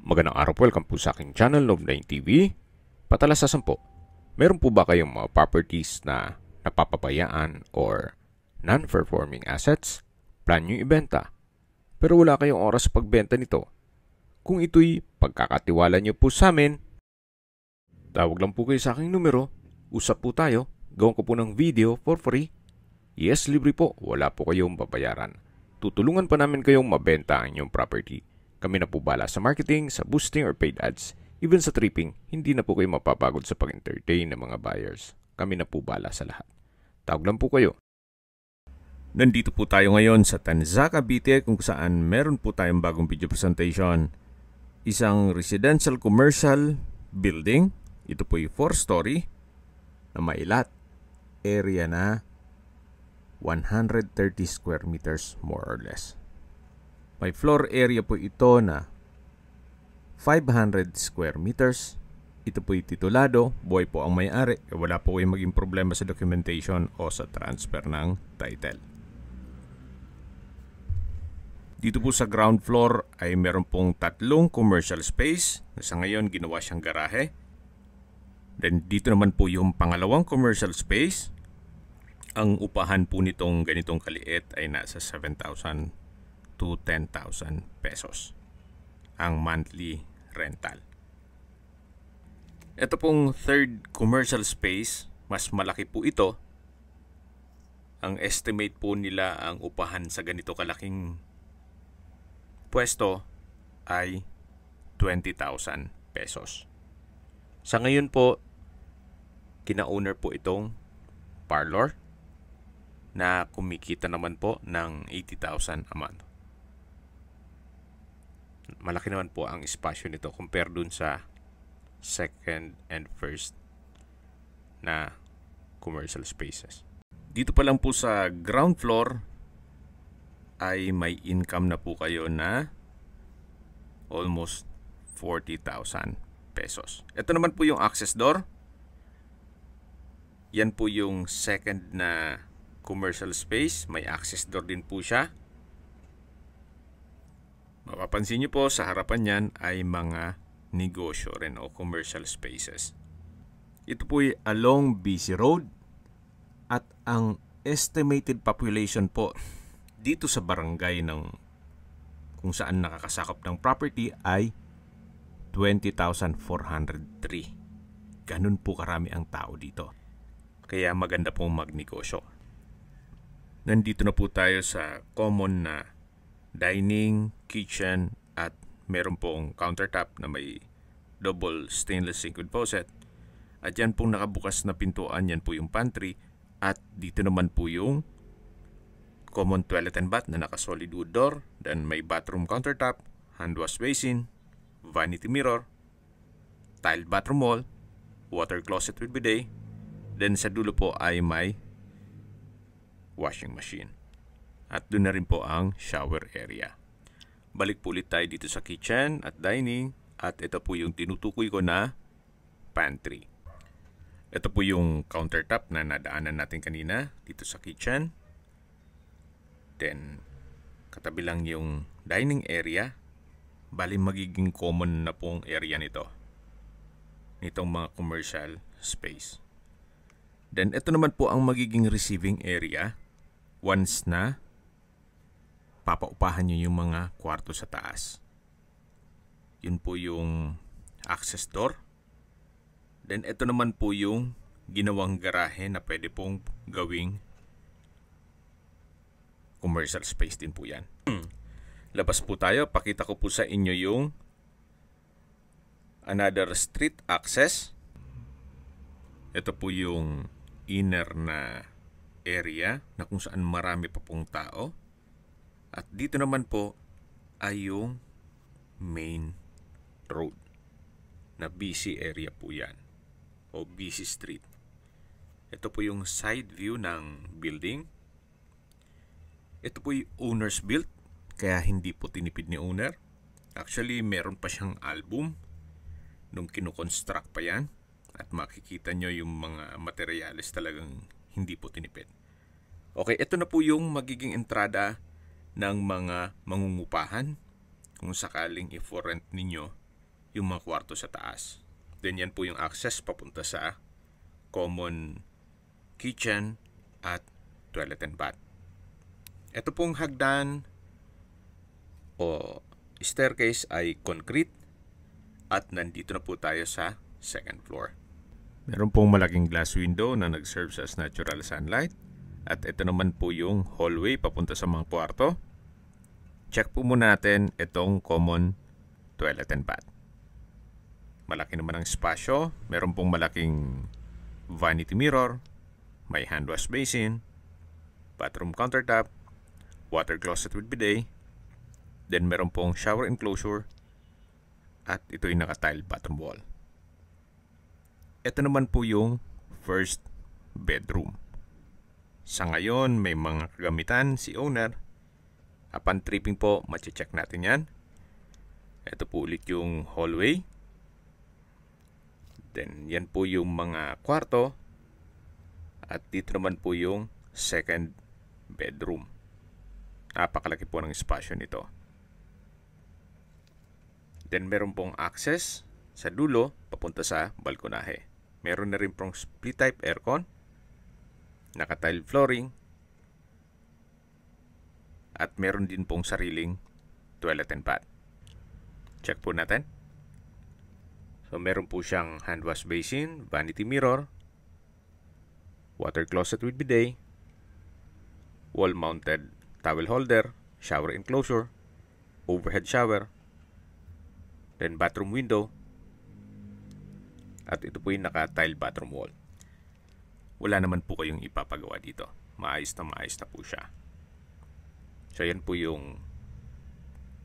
Magandang araw po, welcome po sa aking channel, Love9 TV. Patalasasan po, meron po ba kayong mga properties na napapabayaan or non-performing assets? Plan nyo ibenta, pero wala kayong oras sa pagbenta nito. Kung ito'y pagkakatiwala nyo po sa amin, tawag lang po kayo sa aking numero, usap po tayo, gawin ko po ng video for free. Yes, libre po, wala po kayong babayaran. Tutulungan pa namin kayong mabenta ang inyong property. Kami na po bala sa marketing, sa boosting or paid ads. Even sa tripping, hindi na po kayo mapapagod sa pag-entertain ng mga buyers. Kami na po bala sa lahat. Tawag lang po kayo. Nandito po tayo ngayon sa Tanzac, Cavite kung saan meron po tayong bagong video presentation. Isang residential commercial building. Ito po yung 4-story na mailat. Area na 130 square meters more or less. May floor area po ito na 500 square meters. Ito po yung titulado, buhay po ang may-ari. Wala po kayong maging problema sa documentation o sa transfer ng title. Dito po sa ground floor ay meron pong 3 commercial space na sa ngayon ginawa siyang garahe. Then dito naman po yung pangalawang commercial space. Ang upahan po nitong ganitong kaliit ay nasa 7,000 to 10,000 pesos ang monthly rental. Ito pong third commercial space, mas malaki po ito. Ang estimate po nila ang upahan sa ganito kalaking pwesto ay 20,000 pesos. Sa ngayon po, kina-owner po itong parlor na kumikita naman po ng 80,000 a month. Malaki naman po ang espasyo nito compare dun sa second and first na commercial spaces. Dito pa lang po sa ground floor ay may income na po kayo na almost 40,000 pesos. Ito naman po yung access door. Yan po yung second na commercial space. May access door din po siya. Mapapansin nyo po sa harapan niyan ay mga negosyo rin o commercial spaces. Ito po ay along BC Road at ang estimated population po dito sa barangay ng kung saan nakakasakop ng property ay 20,403. Ganun po karami ang tao dito. Kaya maganda pong magnegosyo. Nandito na po tayo sa common na dining, kitchen, at meron pong countertop na may double stainless sink with faucet. At yan pong nakabukas na pintuan, yan po yung pantry. At dito naman po yung common toilet and bath na naka-solid wood door. Then may bathroom countertop, hand wash basin, vanity mirror, tiled bathroom wall, water closet with bidet. Then sa dulo po ay may washing machine. At doon na rin po ang shower area. Balik po ulit tayo dito sa kitchen at dining. At ito po yung tinutukoy ko na pantry. Ito po yung countertop na nadaanan natin kanina dito sa kitchen. Then, katabi lang yung dining area. Bali magiging common na pong area nito. Nitong mga commercial space. Then, ito naman po ang magiging receiving area once na papaupahan nyo yung mga kwarto sa taas. Yun po yung access door. Then ito naman po yung ginawang garahe na pwede pong gawing commercial space din po yan. Labas po tayo. Pakita ko po sa inyo yung another street access. Ito po yung inner na area na kung saan marami pa pong tao. At dito naman po ay yung main road na busy area po yan o busy street. Ito po yung side view ng building. Ito po yung owner's built kaya hindi po tinipid ni owner. Actually meron pa siyang album nung kinoconstruct pa yan at makikita nyo yung mga materyales talagang hindi po tinipid. Okay, ito na po yung magiging entrada ng mga mangungupahan kung sakaling i-for-rent ninyo yung mga kwarto sa taas. Then yan po yung access papunta sa common kitchen at toilet and bath. Ito pong hagdan o staircase ay concrete at nandito na po tayo sa second floor. Meron pong malaking glass window na nag-serve as natural sunlight. At ito naman po yung hallway papunta sa mga kwarto. Check po muna natin itong common toilet and bath. Malaki naman ang espasyo. Meron pong malaking vanity mirror, may hand wash basin, bathroom countertop, water closet with bidet, then meron pong shower enclosure, at ito yung naka-tile bathroom wall. Ito naman po yung first bedroom. Sa ngayon, may mga kagamitan si owner. Upon tripping po, mache-check natin yan. Ito po ulit yung hallway. Then, yan po yung mga kwarto. At dito naman po yung second bedroom. Napakalaki po ng espasyo nito. Then, meron pong access sa dulo papunta sa balkonahe. Meron na rin pong split type aircon, naka-tile flooring, at meron din pong sariling toilet and bath. Check po natin. So, meron po siyang hand wash basin, vanity mirror, water closet with bidet, wall-mounted towel holder, shower enclosure, overhead shower, then bathroom window, at ito po yung naka-tile bathroom wall. Wala naman po kayong ipapagawa dito. Maayos na po siya. So, yan po yung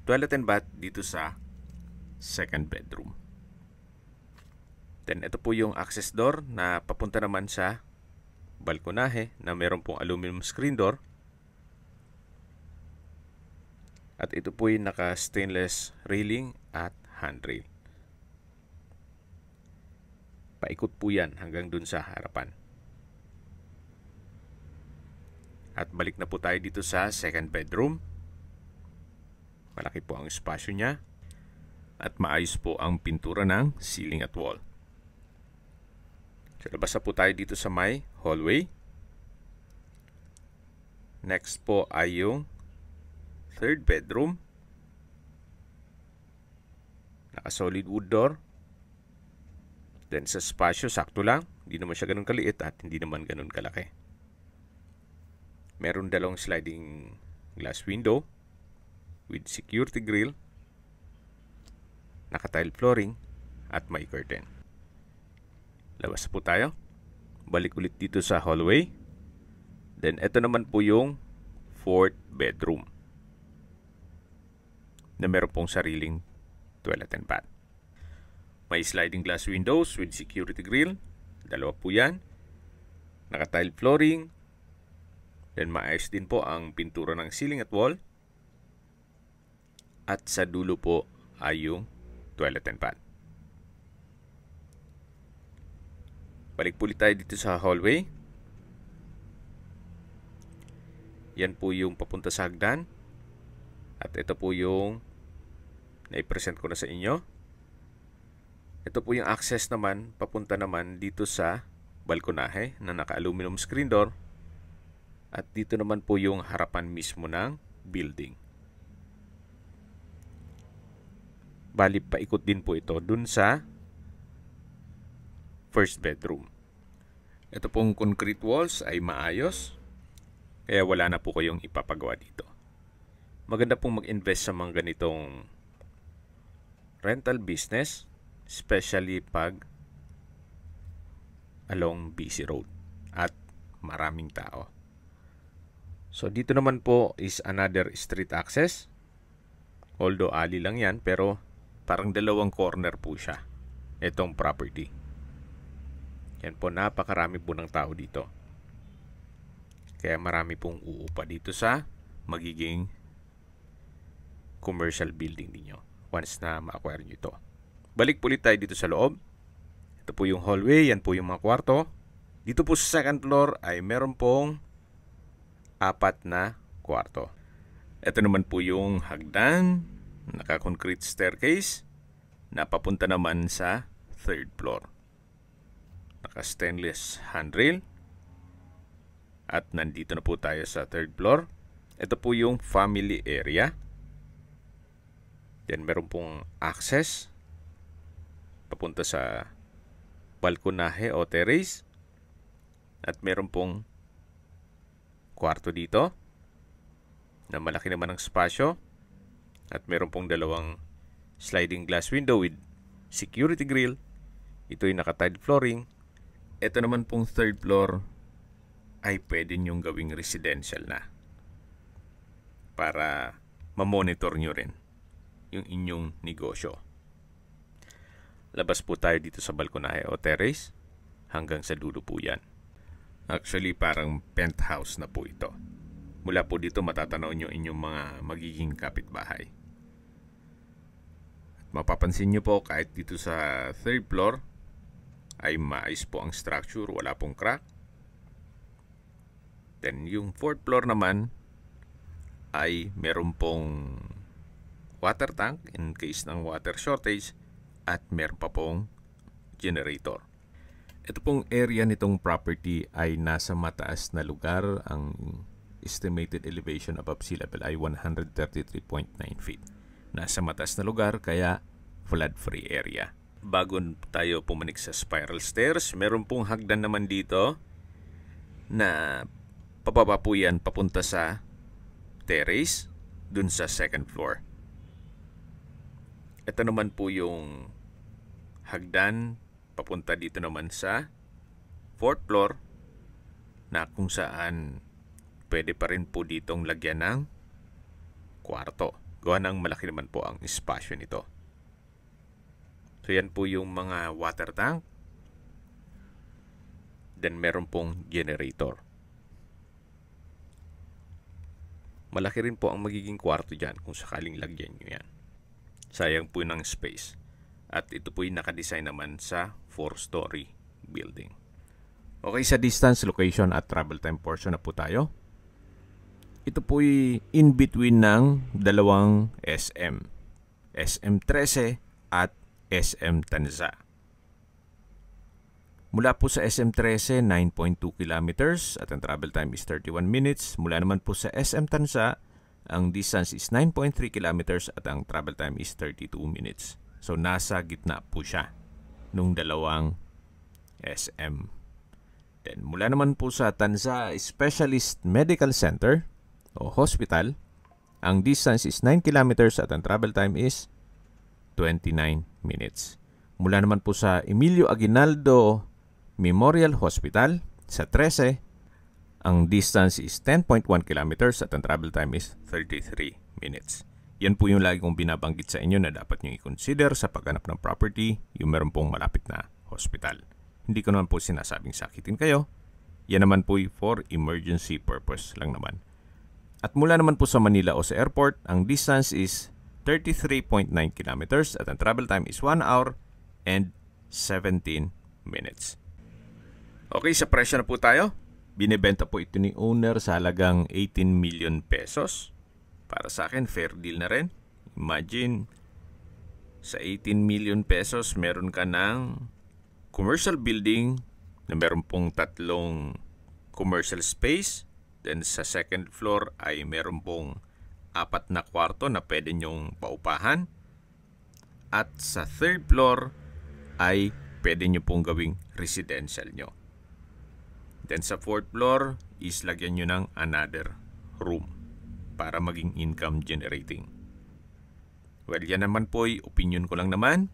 toilet and bath dito sa second bedroom. Then, ito po yung access door na papunta naman sa balkonahe na meron pong aluminum screen door. At ito po yung naka-stainless railing at handrail. Paikot po yan hanggang dun sa harapan. At balik na po tayo dito sa second bedroom. Malaki po ang espasyo niya. At maayos po ang pintura ng ceiling at wall. So, labas na po tayo dito sa may hallway. Next po ay yung third bedroom. Naka-solid wood door. Then sa espasyo, sakto lang. Hindi naman siya ganun kaliit at hindi naman ganun kalaki. Meron dalawang sliding glass window with security grill, naka-tile flooring, at may curtain. Labas po tayo. Balik ulit dito sa hallway. Then, ito naman po yung fourth bedroom na meron pong sariling toilet and bath. May sliding glass windows with security grill. Dalawa po yan. Naka-tile flooring. Then, maayos din po ang pintura ng ceiling at wall. At sa dulo po ay yung toilet and bath. Balik po ulit tayo dito sa hallway. Yan po yung papunta sa hagdan. At ito po yung na-present ko na sa inyo. Ito po yung access naman, papunta naman dito sa balkonahe na naka-aluminum screen door. At dito naman po yung harapan mismo ng building. Bali, paikot din po ito dun sa first bedroom. Ito pong concrete walls ay maayos. Kaya wala na po kayong ipapagawa dito. Maganda pong mag-invest sa mga ganitong rental business. Especially pag along busy road at maraming tao. So dito naman po is another street access. Although alley lang yan, pero parang dalawang corner po siya. Itong property. Yan po, napakarami po ng tao dito. Kaya marami pong uupa dito sa magiging commercial building ninyo once na ma-acquire nyo ito. Balik po ulit tayo dito sa loob. Ito po yung hallway. Yan po yung mga kwarto. Dito po sa second floor ay meron pong 4 na kwarto. Ito naman po yung hagdan. Naka-concrete staircase. na papunta naman sa third floor. Naka-stainless handrail. At nandito na po tayo sa third floor. Ito po yung family area. Then meron pong access papunta sa balkonahe o terrace. At meron pong kwarto dito na malaki naman ang spasyo. At meron pong dalawang sliding glass window with security grill. Ito yung naka-tile flooring. Ito naman pong third floor ay pwede nyong gawing residential na para mamonitor nyo rin yung inyong negosyo. Labas po tayo dito sa balkonahe o terrace. Hanggang sa dulo po yan. Actually, parang penthouse na po ito. Mula po dito matatanaw nyo inyong mga magiging kapitbahay. At mapapansin nyo po kahit dito sa third floor ay maayos po ang structure, wala pong crack. Then yung fourth floor naman ay meron pong water tank in case ng water shortage at meron pa pong generator. Ito pong area nitong property ay nasa mataas na lugar. Ang estimated elevation above sea level ay 133.9 feet. Nasa mataas na lugar kaya flood-free area. Bago tayo pumanik sa spiral stairs, meron pong hagdan naman dito na pababa po yan papunta sa terrace dun sa second floor. Ito naman po yung hagdan papunta dito naman sa fourth floor na kung saan pwede pa rin po ditong lagyan ng kwarto. Gawa ng malaki naman po ang espasyo nito. So yan po yung mga water tank. Then meron pong generator. Malaki rin po ang magiging kwarto dyan kung sakaling lagyan nyo yan. Sayang po ng space. At ito po yung nakadesign naman sa 4-story building. Okay, sa distance, location at travel time portion na po tayo. Ito po yung in between ng dalawang SM. SM 13 at SM Tanza. Mula po sa SM 13, 9.2 kilometers at ang travel time is 31 minutes. Mula naman po sa SM Tanza, ang distance is 9.3 kilometers at ang travel time is 32 minutes. So nasa gitna po siya nung dalawang SM. Then mula naman po sa Tanza Specialist Medical Center o Hospital, ang distance is 9 kilometers at ang travel time is 29 minutes. Mula naman po sa Emilio Aguinaldo Memorial Hospital sa 13, ang distance is 10.1 kilometers at ang travel time is 33 minutes. Yan po yung lagi kong binabanggit sa inyo na dapat nyo i-consider sa paghanap ng property, yung meron pong malapit na hospital. Hindi ko naman po sinasabing sakitin kayo. Yan naman po for emergency purpose lang naman. At mula naman po sa Manila o sa airport, ang distance is 33.9 kilometers at ang travel time is 1 hour and 17 minutes. Okay, sa presyo na po tayo. Binibenta po ito ni owner sa halagang 18 million pesos. Para sa akin, fair deal na rin. Imagine, sa 18 million pesos, meron ka ng commercial building na meron pong 3 commercial space. Then sa second floor ay meron pong 4 na kwarto na pwede nyong paupahan. At sa third floor ay pwede nyo pong gawing residential nyo. Then sa fourth floor is lagyan nyo ng another room para maging income generating. Well, yan naman po ay opinion ko lang naman.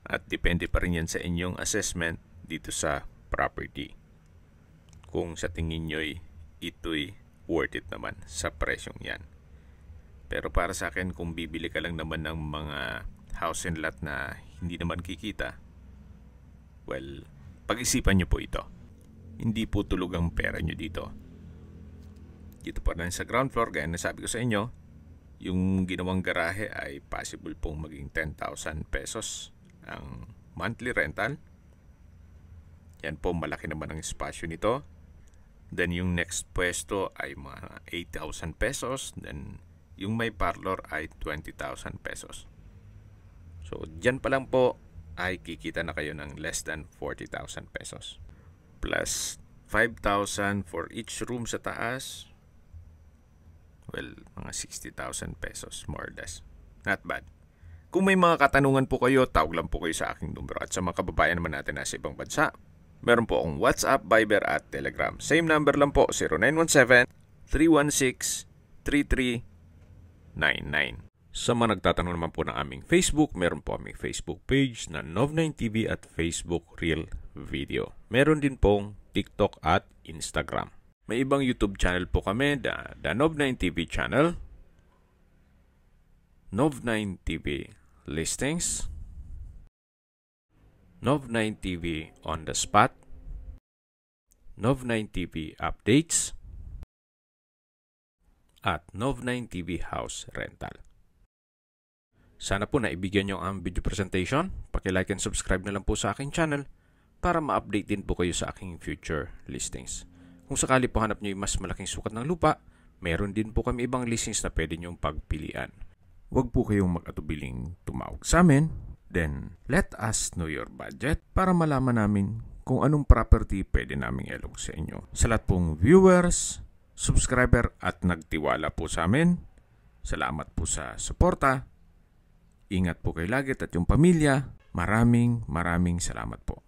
At depende pa rin yan sa inyong assessment dito sa property. Kung sa tingin nyo'y ito'y worth it naman sa presyong yan. Pero para sa akin, kung bibili ka lang naman ng mga house and lot na hindi naman kikita, well, pag-isipan nyo po ito. Hindi po tulog ang pera nyo dito. Dito pa rin sa ground floor, gaya na sabi ko sa inyo, yung ginawang garahe ay possible pong maging 10,000 pesos ang monthly rental. Yan po, malaki naman ang espasyo nito. Then yung next pwesto ay mga 8,000 pesos. Then yung may parlor ay 20,000 pesos. So, dyan pa lang po ay kikita na kayo ng less than 40,000 pesos. Plus 5,000 for each room sa taas. Well, mga 60,000 pesos more or less. Not bad. Kung may mga katanungan po kayo, tawag lang po kayo sa aking numero. At sa mga kababayan naman natin nasa ibang bansa, meron po akong WhatsApp, Viber at Telegram. Same number lang po, 0917-316-3399. Sa mga nagtatanong naman po ng aming Facebook, meron po aming Facebook page na Nov9TV at Facebook Real Video. Meron din pong TikTok at Instagram. May ibang YouTube channel po kami, the Nov9TV channel, Nov9TV Listings, Nov9TV On The Spot, Nov9TV Updates, at Nov9TV House Rental. Sana po naibigyan nyo ang video presentation. Paki-like and subscribe na lang po sa aking channel para ma-update din po kayo sa aking future listings. Kung sakali po hanap nyo yung mas malaking sukat ng lupa, meron din po kami ibang listings na pwede nyong pagpilian. Huwag po kayong mag-atubiling tumawag sa amin. Then, let us know your budget para malaman namin kung anong property pwede naming ilog sa inyo. Sa lahat pong viewers, subscriber at nagtiwala po sa amin, salamat po sa suporta. Ingat po kayo lagi at yung pamilya. Maraming salamat po.